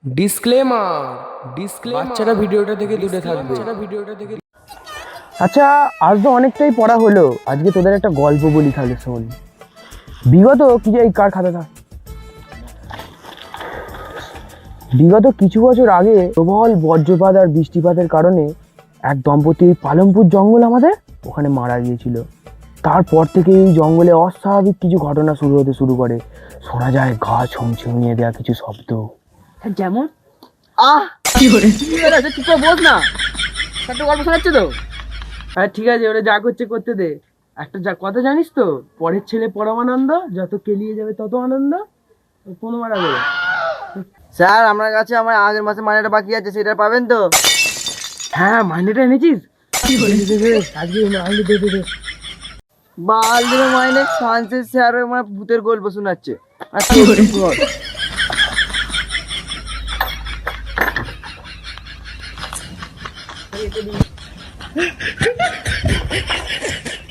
Disclaimer disclaimer বাচ্চারা ভিডিওটা থেকে দূরে থাকবে। আচ্ছা, আজ তো অনেকটাই পড়া হলো, আজকে তোদের একটা গল্প বলি তাহলে শোন। বিগত কি যে কার খাতা থাক বিগত কিছু বছর আগে প্রবল বজ্রপাত আর বৃষ্টিপাতের কারণে এক দম্পতি পালমপুর জঙ্গল আমাদের ওখানে মারা গিয়েছিল। তারপর থেকে এই জঙ্গলে অস্বাভাবিক কিছু ঘটনা শুরু করে। শোনা যায় গা ছমছমিয়ে দেওয়া কিছু শব্দ। যেমন কি হয়েছে? ঠিক করে বস না, একটা গল্প শোনাচ্ছে তো। হ্যাঁ ঠিক আছে, ওরা যা করছে করতে দে। একটা কথা জানিস তো, পরের ছেলে পরমানন্দ, যত কেলিয়ে যাবে তত আনন্দ। কোনো মারা যাবে। স্যার, আমার কাছে আমার আগের মাসে মাইনেটা বাকি আছে, সেটা পাবেন তো? হ্যাঁ, মাইনেটা এনেছিস? আজকে মাইনে দে দে। বাল দিনে মাইনে সায়েন্সের স্যার মানে ভূতের গল্প শোনাচ্ছে। আর